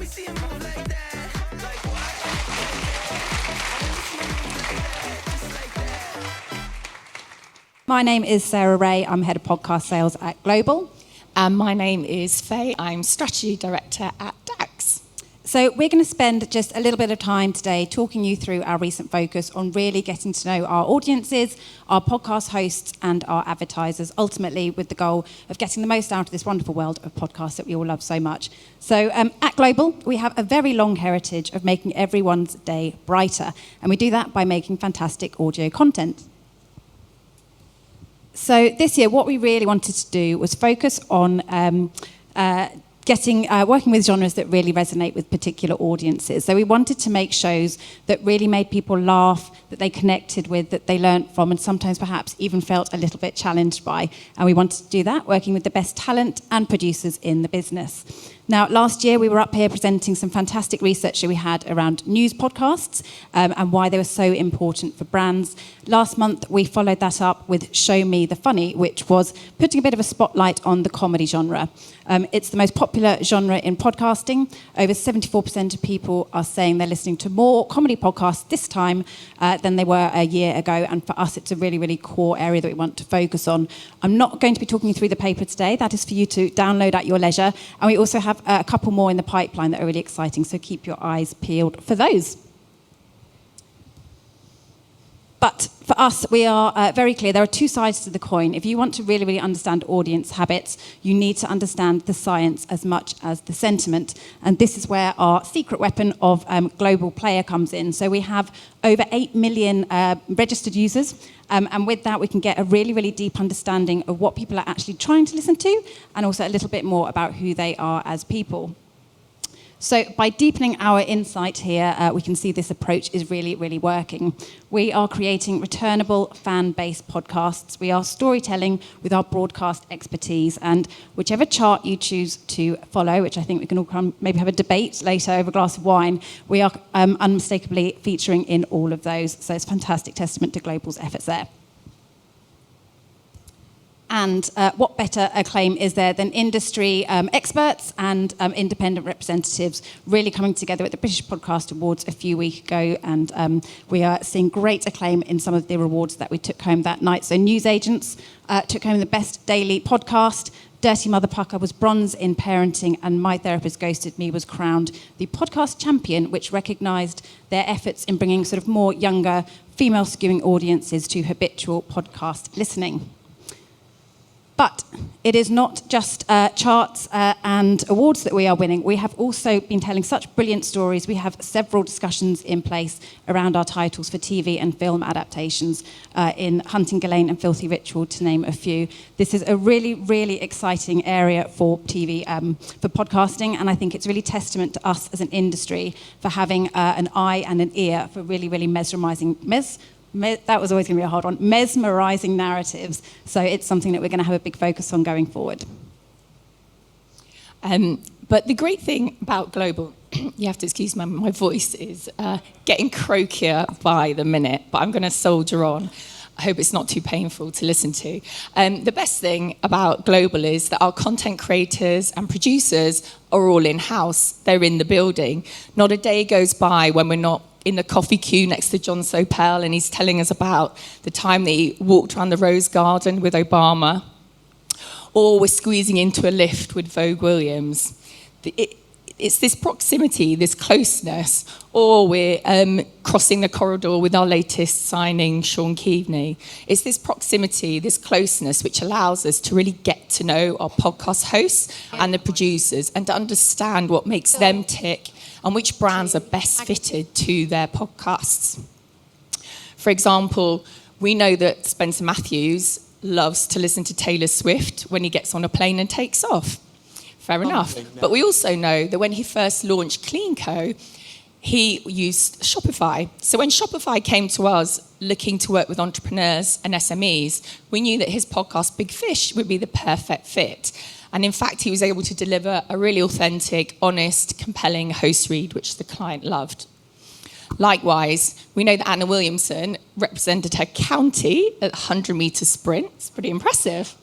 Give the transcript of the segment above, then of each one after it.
see you move like that. Like what? Let me see you move like that. Just like that. My name is Sarah Ray. I'm Head of Podcast Sales at Global. And my name is Faye. I'm Strategy Director at DAX. So we're going to spend just a little bit of time today talking you through our recent focus on really getting to know our audiences, our podcast hosts and our advertisers, ultimately with the goal of getting the most out of this wonderful world of podcasts that we all love so much. So at Global, we have a very long heritage of making everyone's day brighter. And we do that by making fantastic audio content. So this year, what we really wanted to do was focus on working with genres that really resonate with particular audiences. So we wanted to make shows that really made people laugh, that they connected with, that they learnt from, and sometimes perhaps even felt a little bit challenged by. And we wanted to do that working with the best talent and producers in the business. Now, last year we were up here presenting some fantastic research that we had around news podcasts and why they were so important for brands. Last month we followed that up with Show Me the Funny, which was putting a bit of a spotlight on the comedy genre. It's the most popular genre in podcasting. Over 74% of people are saying they're listening to more comedy podcasts this time than they were a year ago. And for us, it's a really, really core area that we want to focus on. I'm not going to be talking you through the paper today. That is for you to download at your leisure. And we also have a couple more in the pipeline that are really exciting. So keep your eyes peeled for those. But for us, we are very clear. There are two sides to the coin. If you want to really, really understand audience habits, you need to understand the science as much as the sentiment. And this is where our secret weapon of Global Player comes in. So we have over 8 million registered users. And with that, we can get a really, really deep understanding of what people are actually trying to listen to, and also a little bit more about who they are as people. So by deepening our insight here, we can see this approach is really, really working. We are creating returnable fan-based podcasts. We are storytelling with our broadcast expertise. And whichever chart you choose to follow, which I think we can all maybe have a debate later over a glass of wine, we are unmistakably featuring in all of those. So it's a fantastic testament to Global's efforts there. And what better acclaim is there than industry experts and independent representatives really coming together at the British Podcast Awards a few weeks ago. And we are seeing great acclaim in some of the rewards that we took home that night. So News Agents took home the Best Daily Podcast. Dirty Mother Pucker was bronze in parenting, and My Therapist Ghosted Me was crowned the podcast champion, which recognised their efforts in bringing sort of more younger, female-skewing audiences to habitual podcast listening. But it is not just charts and awards that we are winning. We have also been telling such brilliant stories. We have several discussions in place around our titles for TV and film adaptations in Hunting Ghislaine and Filthy Ritual, to name a few. This is a really, really exciting area for TV, for podcasting, and I think it's really testament to us as an industry for having an eye and an ear for really, really that was always going to be a hard one, mesmerising narratives. So it's something that we're going to have a big focus on going forward. But the great thing about Global, you have to excuse my voice, is getting croakier by the minute, but I'm going to soldier on. I hope it's not too painful to listen to. The best thing about Global is that our content creators and producers are all in-house. They're in the building. Not a day goes by when we're not in the coffee queue next to Jon Sopel and he's telling us about the time that he walked around the Rose Garden with Obama, or we're squeezing into a lift with Vogue Williams. It's this proximity, this closeness, or we're crossing the corridor with our latest signing, Sean Keaveney. It's this proximity, this closeness, which allows us to really get to know our podcast hosts and the producers and to understand what makes them tick and which brands are best fitted to their podcasts. For example, we know that Spencer Matthews loves to listen to Taylor Swift when he gets on a plane and takes off. Fair enough. But we also know that when he first launched CleanCo, he used Shopify. So when Shopify came to us looking to work with entrepreneurs and SMEs, we knew that his podcast, Big Fish, would be the perfect fit. And in fact, he was able to deliver a really authentic, honest, compelling host read, which the client loved. Likewise, we know that Anna Williamson represented her county at 100-metre sprint. It's pretty impressive.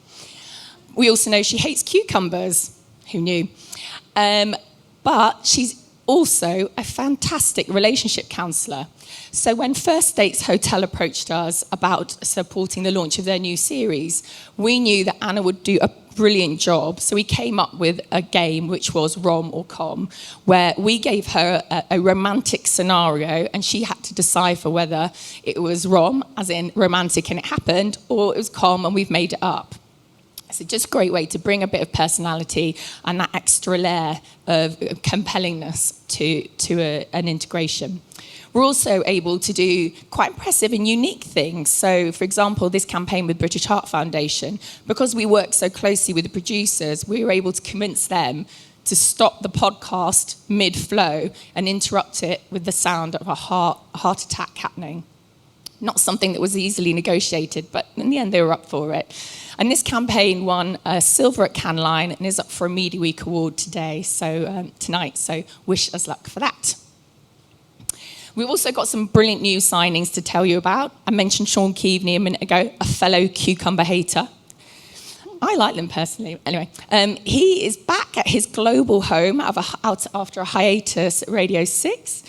We also know she hates cucumbers. Who knew? But she's also a fantastic relationship counsellor. So when First Dates Hotel approached us about supporting the launch of their new series, we knew that Anna would do a brilliant job. So we came up with a game which was Rom or Com, where we gave her a romantic scenario and she had to decipher whether it was Rom, as in romantic and it happened, or it was Com and we've made it up. So just a great way to bring a bit of personality and that extra layer of compellingness to an integration. We're also able to do quite impressive and unique things. So, for example, this campaign with British Heart Foundation, because we work so closely with the producers, we were able to convince them to stop the podcast mid-flow and interrupt it with the sound of a heart attack happening. Not something that was easily negotiated, but in the end they were up for it. And this campaign won a silver at Cannes Line and is up for a Media Week award tonight. So wish us luck for that. We've also got some brilliant new signings to tell you about. I mentioned Sean Keaveney a minute ago, a fellow cucumber hater. I like them personally. Anyway, he is back at his global home after a hiatus at Radio 6.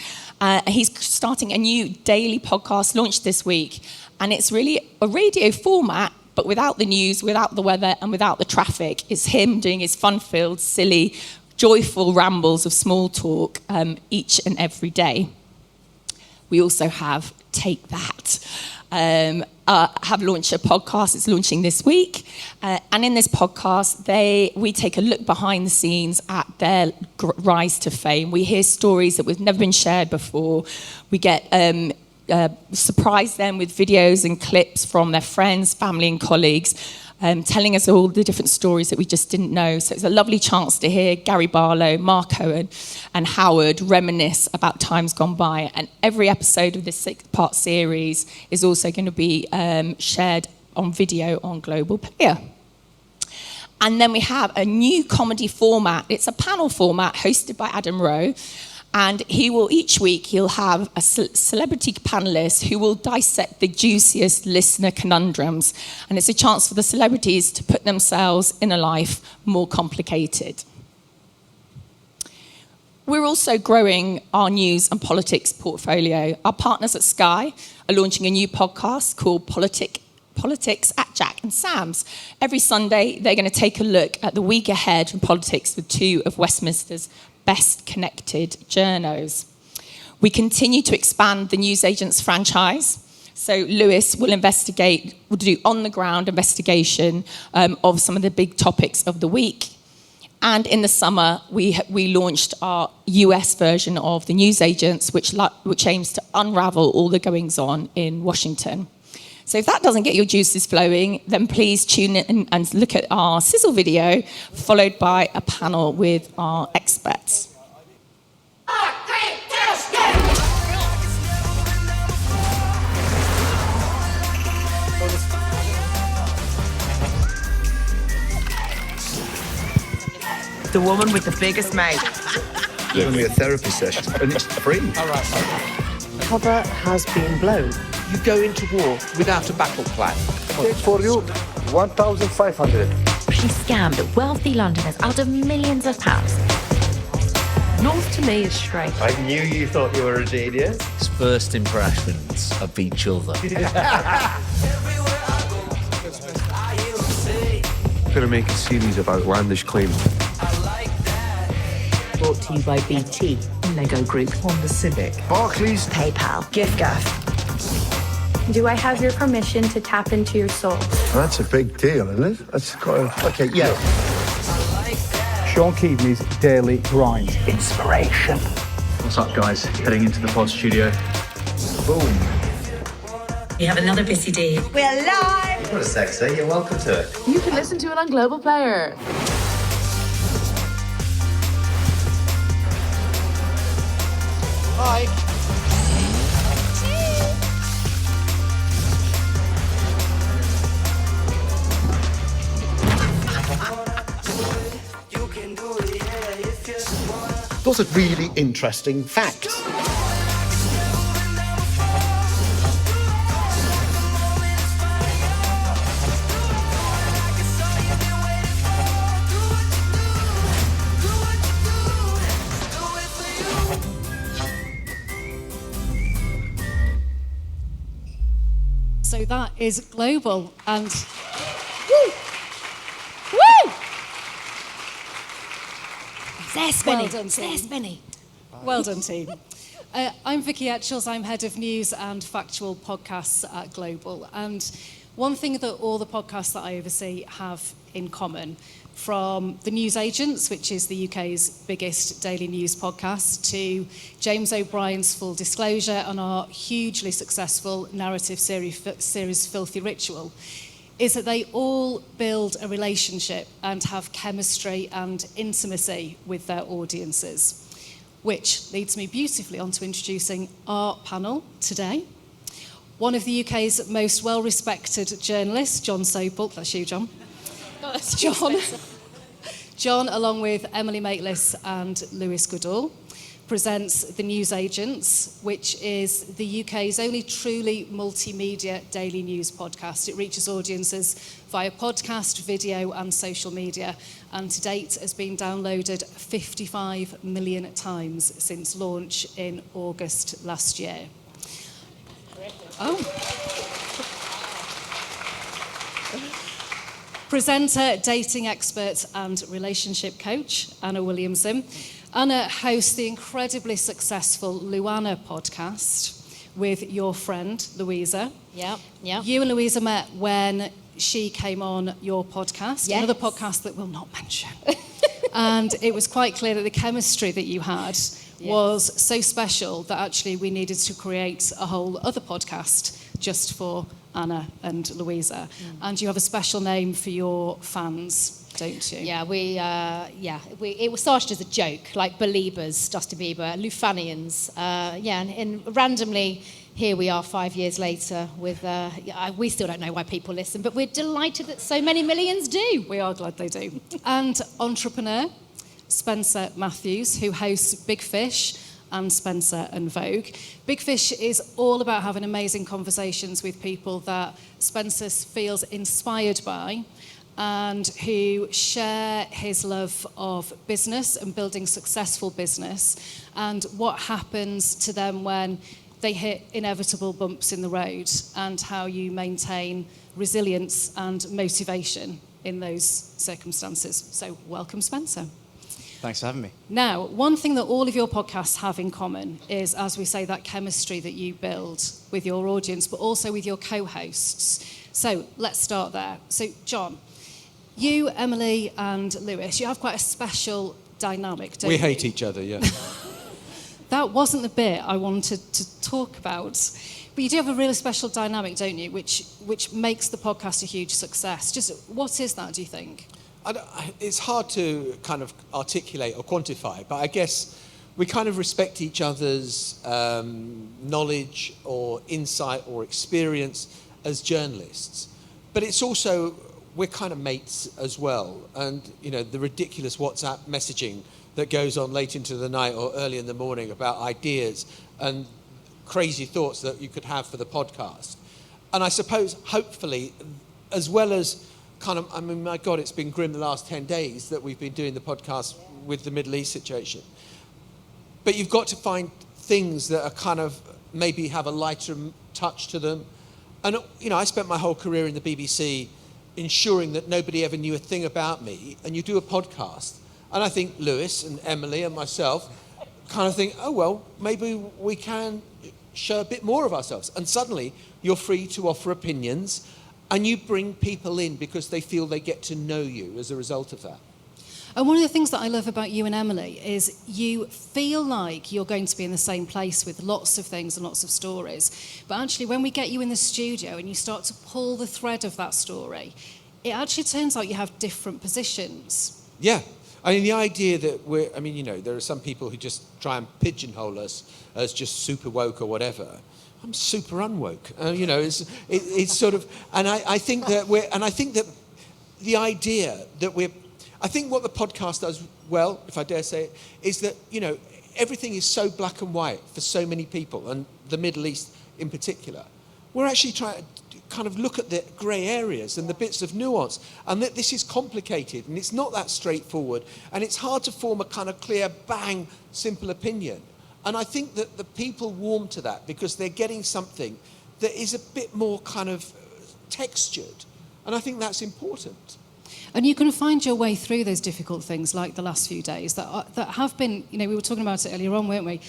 He's starting a new daily podcast launched this week. And it's really a radio format, but without the news, without the weather, and without the traffic. It's him doing his fun-filled, silly, joyful rambles of small talk each and every day. We also have Take That. Have launched a podcast. It's launching this week. And in this podcast, we take a look behind the scenes at their rise to fame. We hear stories that have never been shared before. We get surprise them with videos and clips from their friends, family and colleagues, telling us all the different stories that we just didn't know. So it's a lovely chance to hear Gary Barlow, Mark Owen and Howard reminisce about times gone by. And every episode of this 6-part series is also going to be shared on video on Global Player. And then we have a new comedy format. It's a panel format hosted by Adam Rowe. And each week he'll have a celebrity panelist who will dissect the juiciest listener conundrums. And it's a chance for the celebrities to put themselves in a life more complicated. We're also growing our news and politics portfolio. Our partners at Sky are launching a new podcast called Politics at Jack and Sam's. Every Sunday, they're going to take a look at the week ahead in politics with 2 of Westminster's best connected journos. We continue to expand the newsagents franchise. So Lewis will do on-the-ground investigation of some of the big topics of the week. And in the summer, we launched our US version of the newsagents, which aims to unravel all the goings-on in Washington. So if that doesn't get your juices flowing, then please tune in and look at our sizzle video, followed by a panel with our experts. The woman with the biggest mouth. Giving me a therapy session, and it's free. All right. Cover has been blown. You go into war without a battle plan. Take for you 1,500. She scammed wealthy Londoners out of millions of pounds. North to me is straight. I knew you thought you were a genius. It's first impressions of each other. Gonna make a series of outlandish claims. Brought to you by BT, Lego Group, Honda Civic, Barclays, PayPal. Gift Gaff. Do I have your permission to tap into your soul? That's a big deal, isn't it? That's quite okay, yeah. Sean Keaveney's Daily Grind. Inspiration. What's up, guys? Heading into the pod studio. Boom. We have another busy day. We're live! You've got a sexy, you're welcome to it. You can listen to it on Global Player. Hi. Those are really interesting facts. So that is global. And woo! Woo! Well done, team. Well done, team. I'm Vicky Etchells. I'm head of news and factual podcasts at Global. And one thing that all the podcasts that I oversee have in common, from the News Agents, which is the UK's biggest daily news podcast, to James O'Brien's Full Disclosure and our hugely successful narrative series Filthy Ritual, is that they all build a relationship and have chemistry and intimacy with their audiences. Which leads me beautifully on to introducing our panel today. One of the UK's most well-respected journalists, Jon Sopel. That's you, Jon. Jon, along with Emily Maitlis and Lewis Goodall, presents The News Agents, which is the UK's only truly multimedia daily news podcast. It reaches audiences via podcast, video and social media, and to date has been downloaded 55 million times since launch in August last year. Presenter, dating expert and relationship coach, Anna Williamson. Anna hosts the incredibly successful LuAnna podcast with your friend, Louisa. Yeah. You and Louisa met when she came on your podcast, another podcast that we'll not mention. And it was quite clear that the chemistry that you had was so special that actually we needed to create a whole other podcast just for Anna and Louisa. And you have a special name for your fans, don't you? Yeah, it was started as a joke, like Beliebers, Justin Bieber, Lufanians. And randomly, here we are 5 years later with, we still don't know why people listen, but we're delighted that so many millions do. We are glad they do. And entrepreneur, Spencer Matthews, who hosts Big Fish and Spencer and Vogue. Big Fish is all about having amazing conversations with people that Spencer feels inspired by and who share his love of business and building successful business and what happens to them when they hit inevitable bumps in the road and how you maintain resilience and motivation in those circumstances. So welcome, Spencer. Thanks for having me. Now, one thing that all of your podcasts have in common is, as we say, that chemistry that you build with your audience, but also with your co-hosts. So let's start there. So, Jon, you, Emily, and Lewis, you have quite a special dynamic, don't you? We hate each other, yeah. That wasn't the bit I wanted to talk about. But you do have a really special dynamic, don't you, which makes the podcast a huge success. Just what is that, do you think? It's hard to kind of articulate or quantify, but I guess we kind of respect each other's knowledge or insight or experience as journalists. But it's also, we're kind of mates as well. And, you know, the ridiculous WhatsApp messaging that goes on late into the night or early in the morning about ideas and crazy thoughts that you could have for the podcast. And I suppose, hopefully, as well as kind of, I mean, my God, it's been grim the last 10 days that we've been doing the podcast with the Middle East situation. But you've got to find things that are kind of maybe have a lighter touch to them. And, you know, I spent my whole career in the BBC ensuring that nobody ever knew a thing about me. And you do a podcast. And I think Lewis and Emily and myself kind of think, oh, well, maybe we can show a bit more of ourselves. And suddenly you're free to offer opinions. And you bring people in because they feel they get to know you as a result of that. And one of the things that I love about you and Emily is you feel like you're going to be in the same place with lots of things and lots of stories. But actually, when we get you in the studio and you start to pull the thread of that story, it actually turns out you have different positions. Yeah. I mean, the idea that you know, there are some people who just try and pigeonhole us as just super woke or whatever. I'm super unwoke. You know, it's sort of, and I think that the idea that I think what the podcast does well, if I dare say it, is that, you know, everything is so black and white for so many people, and the Middle East in particular. We're actually trying to kind of look at the grey areas and the bits of nuance, and that this is complicated, and it's not that straightforward, and it's hard to form a kind of clear, bang, simple opinion. And I think that the people warm to that because they're getting something that is a bit more kind of textured. And I think that's important. And you can find your way through those difficult things, like the last few days, that have been, we were talking about it earlier on, weren't we?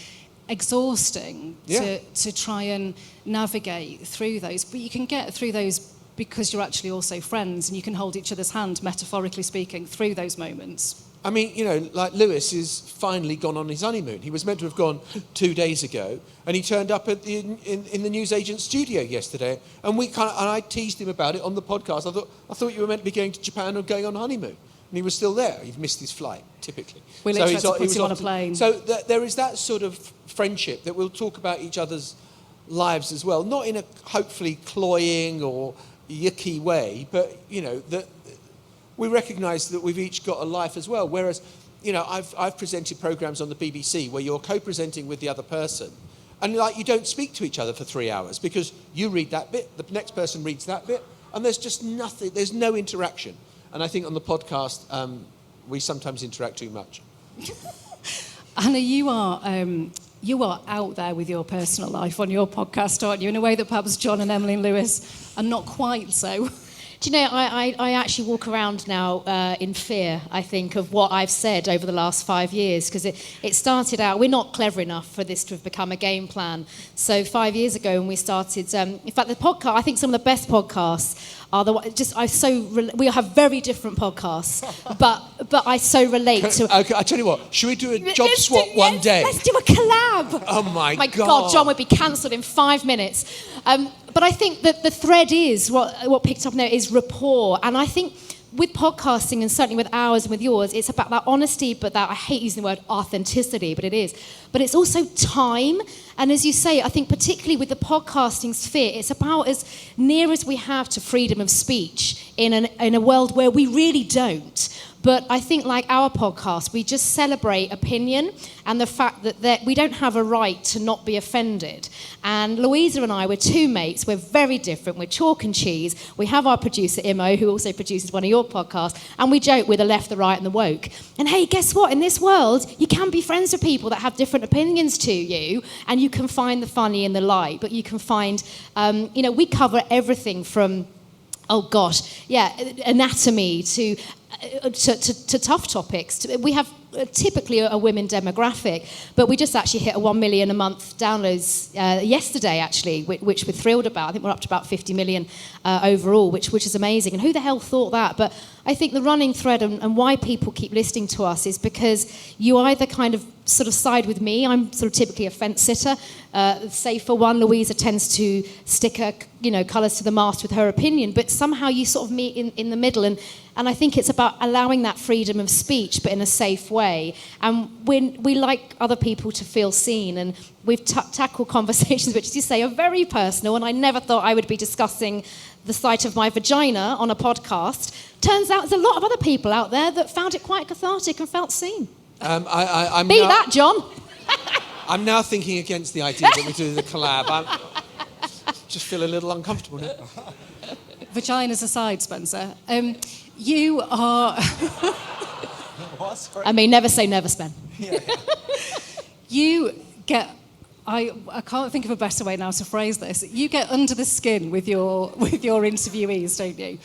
Exhausting to try and navigate through those. But you can get through those because you're actually also friends, and you can hold each other's hand, metaphorically speaking, through those moments. I mean, like Lewis is finally gone on his honeymoon. He was meant to have gone 2 days ago, and he turned up at in the newsagent's studio yesterday, and I teased him about it on the podcast. I thought you were meant to be going to Japan or going on honeymoon, and he was still there. He'd missed his flight, typically. We literally had to put him on a plane. So there is that sort of friendship that we'll talk about each other's lives as well, not in a hopefully cloying or yucky way, but that. We recognise that we've each got a life as well. Whereas, I've presented programmes on the BBC where you're co-presenting with the other person, and you don't speak to each other for 3 hours because you read that bit, the next person reads that bit, and there's just nothing. There's no interaction. And I think on the podcast we sometimes interact too much. Anna, you are out there with your personal life on your podcast, aren't you? In a way that perhaps Jon and Emily and Lewis are not quite so. Do you know, I actually walk around now in fear, I think, of what I've said over the last 5 years, because it started out, we're not clever enough for this to have become a game plan. So 5 years ago when we started, in fact, the podcast, I think some of the best podcasts are we have very different podcasts, but I so relate to... Okay, I tell you what, should we do a job swap one day? Let's do a collab. Oh my God. God, Jon would be cancelled in 5 minutes. But I think that the thread is, what picked up now is rapport. And I think with podcasting, and certainly with ours and with yours, it's about that honesty, but that, I hate using the word authenticity, but it is. But it's also time. And as you say, I think particularly with the podcasting sphere, it's about as near as we have to freedom of speech in a world where we really don't. But I think, like our podcast, we just celebrate opinion and the fact that we don't have a right to not be offended. And Louisa and I, we're two mates. We're very different. We're chalk and cheese. We have our producer, Imo, who also produces one of your podcasts. And we joke with the left, the right, and the woke. And hey, guess what? In this world, you can be friends with people that have different opinions to you. And you can find the funny and the light. But you can find, we cover everything from... anatomy to tough topics. We have typically a women demographic, but we just actually hit a 1 million a month downloads yesterday, actually, which we're thrilled about. I think we're up to about 50 million overall, which is amazing. And who the hell thought that? But I think the running thread and why people keep listening to us is because you either kind of sort of side with me. I'm sort of typically a fence sitter. Say for one, Louisa tends to stick her, colours to the mast with her opinion, but somehow you sort of meet in the middle. And I think it's about allowing that freedom of speech, but in a safe way. And we like other people to feel seen. And we've tackled conversations which, as you say, are very personal. And I never thought I would be discussing the sight of my vagina on a podcast. Turns out there's a lot of other people out there that found it quite cathartic and felt seen. That, Jon. I'm now thinking against the idea that we do the collab. I just feel a little uncomfortable now. Vaginas aside, Spencer, you are... I mean, never say never, Spen. You get... I can't think of a better way now to phrase this. You get under the skin with your interviewees, don't you?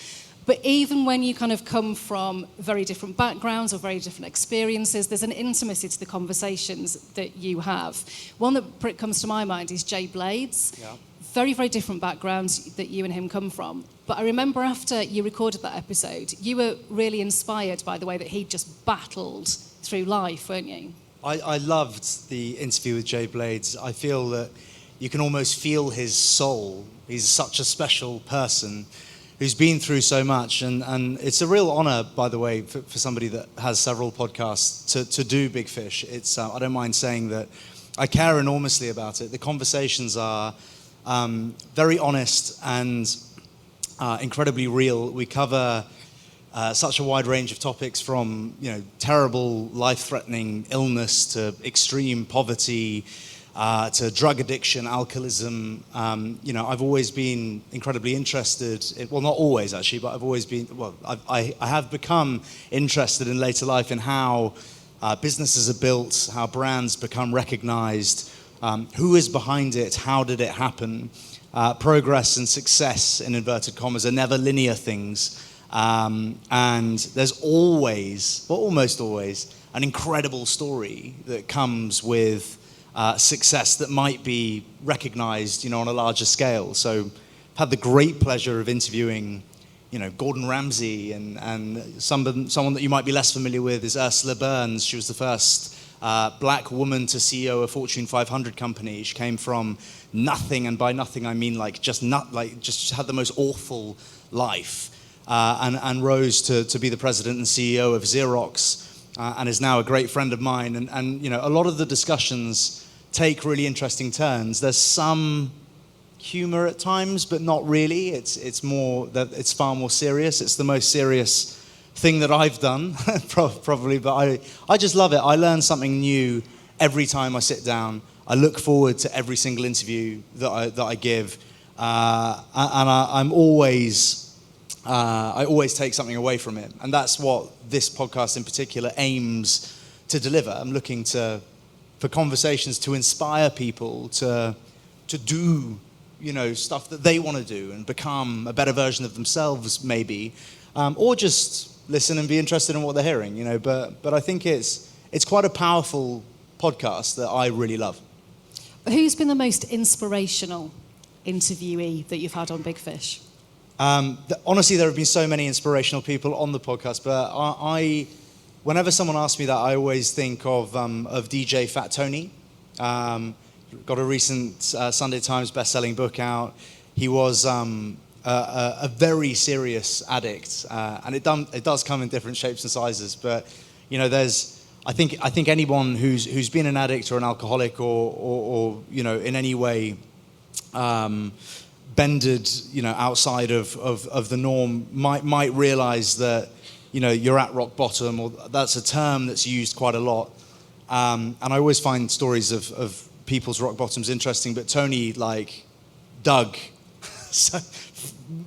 But even when you kind of come from very different backgrounds or very different experiences, there's an intimacy to the conversations that you have. One that comes to my mind is Jay Blades. Yeah. Very, very different backgrounds that you and him come from. But I remember after you recorded that episode, you were really inspired by the way that he just battled through life, weren't you? I loved the interview with Jay Blades. I feel that you can almost feel his soul. He's such a special person who's been through so much. And it's a real honour, by the way, for somebody that has several podcasts to do Big Fish. It's I don't mind saying that I care enormously about it. The conversations are very honest and incredibly real. We cover such a wide range of topics from, terrible, life-threatening illness to extreme poverty, to drug addiction, alcoholism. I've always been incredibly interested, well, not always actually, but I've always been, I have become interested in later life in how businesses are built, how brands become recognized, who is behind it, how did it happen, progress and success, in inverted commas, are never linear things. And there's always, well, almost always, an incredible story that comes with success that might be recognized, on a larger scale. So I've had the great pleasure of interviewing, Gordon Ramsay, and someone that you might be less familiar with is Ursula Burns. She was the first black woman to CEO a Fortune 500 company. She came from nothing, and by nothing I mean just had the most awful life, and rose to be the president and CEO of Xerox, and is now a great friend of mine. And a lot of the discussions take really interesting turns. There's some humor at times, but not really. It's far more serious. It's the most serious thing that I've done, probably, but I just love it. I learn something new every time I sit down. I look forward to every single interview that I give, and I always take something away from it. And that's what this podcast in particular aims to deliver. I'm looking for conversations to inspire people to do stuff that they want to do and become a better version of themselves, maybe, or just listen and be interested in what they're hearing, But I think it's quite a powerful podcast that I really love. Who's been the most inspirational interviewee that you've had on Big Fish? Honestly, there have been so many inspirational people on the podcast, but whenever someone asks me that, I always think of DJ Fat Tony. Got a recent Sunday Times best-selling book out. He was a very serious addict, and it does come in different shapes and sizes. But I think anyone who's been an addict or an alcoholic or in any way bended outside of the norm might realize that you're at rock bottom, or that's a term that's used quite a lot. And I always find stories of people's rock bottoms interesting, but Tony dug so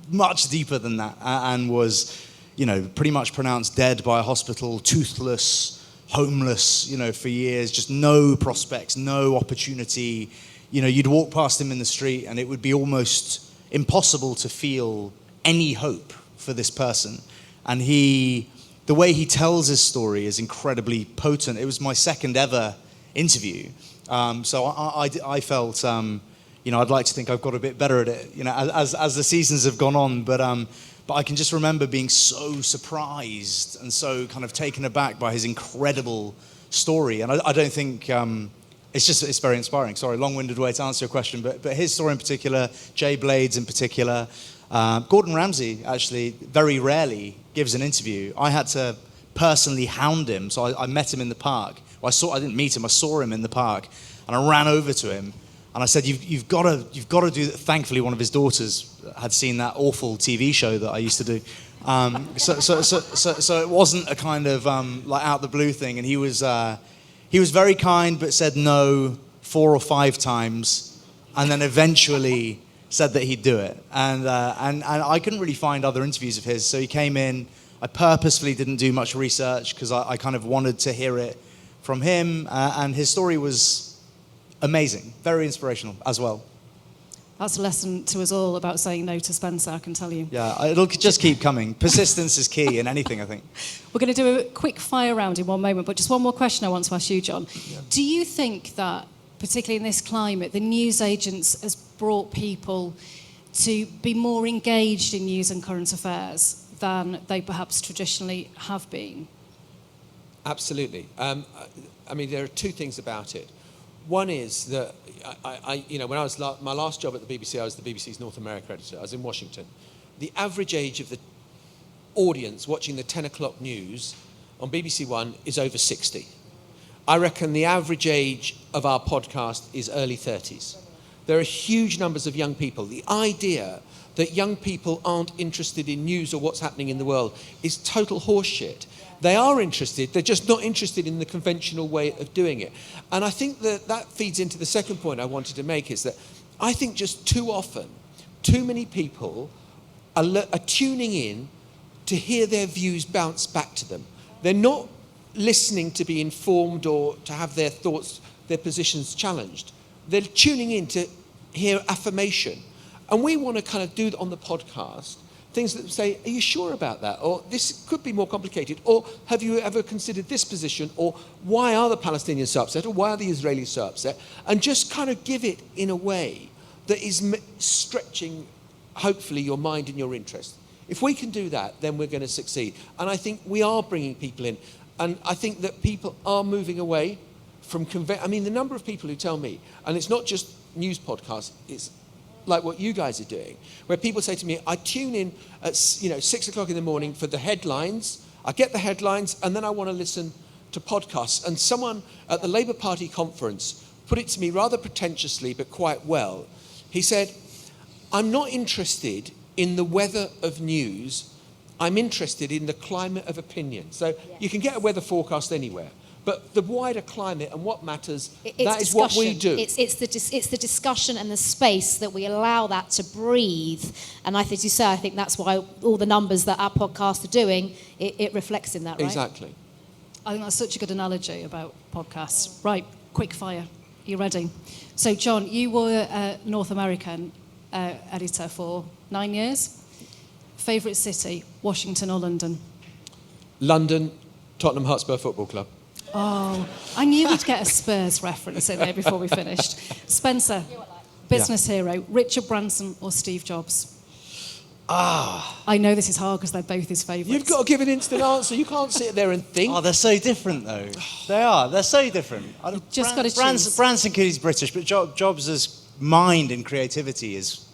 much deeper than that, and was pretty much pronounced dead by a hospital, toothless, homeless, for years, just no prospects, no opportunity. You'd walk past him in the street and it would be almost impossible to feel any hope for this person. And the way he tells his story is incredibly potent. It was my second ever interview. So I felt, I'd like to think I've got a bit better at it, as the seasons have gone on. But I can just remember being so surprised and so kind of taken aback by his incredible story. And I don't think, it's very inspiring. Sorry, long-winded way to answer your question. But his story in particular, Jay Blades in particular, Gordon Ramsay actually very rarely gives an interview. I had to personally hound him. So I met him in the park. I didn't meet him. I saw him in the park, and I ran over to him, and I said, "You've got to do that." Thankfully, one of his daughters had seen that awful TV show that I used to do, so it wasn't a kind of out the blue thing. And he was very kind, but said no 4 or 5 times, and then eventually said that he'd do it. And I couldn't really find other interviews of his, so he came in. I purposefully didn't do much research because I kind of wanted to hear it from him, and his story was amazing, very inspirational as well. That's a lesson to us all about saying no to Spencer, I can tell you. Yeah, it'll just keep coming. Persistence is key in anything, I think. We're going to do a quick fire round in one moment, but just one more question I want to ask you, Jon. Yeah. Do you think that, particularly in this climate, the newsagents has brought people to be more engaged in news and current affairs than they perhaps traditionally have been? Absolutely. There are 2 things about it. One is that when I was my last job at the BBC, I was the BBC's North America editor. I was in Washington. The average age of the audience watching the 10 o'clock news on BBC One is over 60. I reckon the average age of our podcast is early 30s. There are huge numbers of young people. The idea that young people aren't interested in news or what's happening in the world is total horseshit. They are interested, they're just not interested in the conventional way of doing it. And I think that feeds into the second point I wanted to make, is that I think just too often, too many people are tuning in to hear their views bounce back to them. They're not listening to be informed or to have their thoughts, their positions challenged. They're tuning in to hear affirmation. And we want to kind of do on the podcast things that say, are you sure about that? Or this could be more complicated. Or have you ever considered this position? Or why are the Palestinians so upset? Or why are the Israelis so upset? And just kind of give it in a way that is stretching, hopefully, your mind and your interest. If we can do that, then we're going to succeed. And I think we are bringing people in. And I think that people are moving away from I mean, the number of people who tell me, and it's not just news podcasts, it's like what you guys are doing, where people say to me, I tune in at 6 o'clock in the morning for the headlines, I get the headlines, and then I want to listen to podcasts. And someone at the Labour Party conference put it to me rather pretentiously, but quite well. He said, I'm not interested in the weather of news, I'm interested in the climate of opinion. So you can get a weather forecast anywhere. But the wider climate and what matters, that is what we do. It's the discussion and the space that we allow that to breathe. And as you say, I think that's why all the numbers that our podcasts are doing, it reflects in that, right? Exactly. I think that's such a good analogy about podcasts. Right, quick fire. Are you ready? So, Jon, you were a North American editor for 9 years. Favourite city, Washington or London? London, Tottenham Hotspur Football Club. Oh, I knew we'd get a Spurs reference in there before we finished. Spencer, business hero, Richard Branson or Steve Jobs? I know this is hard because they're both his favourites. You've got to give an instant answer. You can't sit there and think. Oh, they're so different, though. They are. They're so different. Just got to choose. Branson, because he's British, but Jobs' mind and creativity is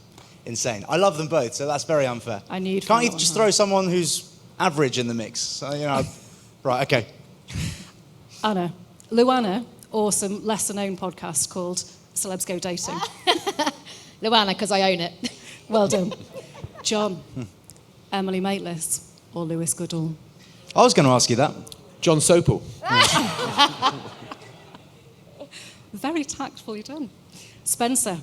insane. I love them both, so that's very unfair. I knew you'd Can't you just throw someone who's average in the mix? So, right, okay. Anna, LuAnna, awesome, lesser-known podcast called Celebs Go Dating. LuAnna, because I own it. Well done. Jon, Emily Maitlis or Lewis Goodall? I was going to ask you that. Jon Sopel. Very tactfully done. Spencer,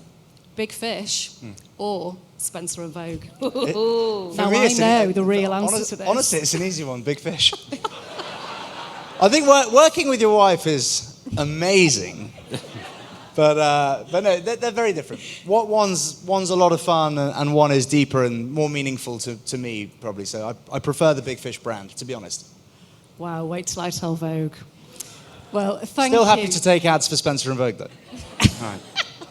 Big Fish or Spencer and Vogue? Now I know the real answer to this. Honestly, it's an easy one, Big Fish. I think working with your wife is amazing, but no, they're very different. One's a lot of fun, and one is deeper and more meaningful to me, probably. So I prefer the Big Fish brand, to be honest. Wow, wait till I tell Vogue. Well, thank you. Still happy to take ads for Spencer and Vogue, though. All right.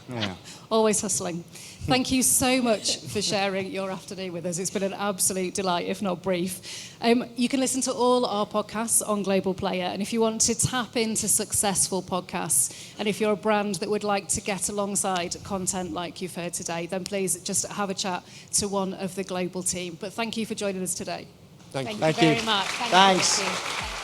Yeah. Always hustling. Thank you so much for sharing your afternoon with us. It's been an absolute delight, if not brief. You can listen to all our podcasts on Global Player, and if you want to tap into successful podcasts, and if you're a brand that would like to get alongside content like you've heard today, then please just have a chat to one of the Global team. But thank you for joining us today. Thank you. Thank you very much. Thanks. Thank you.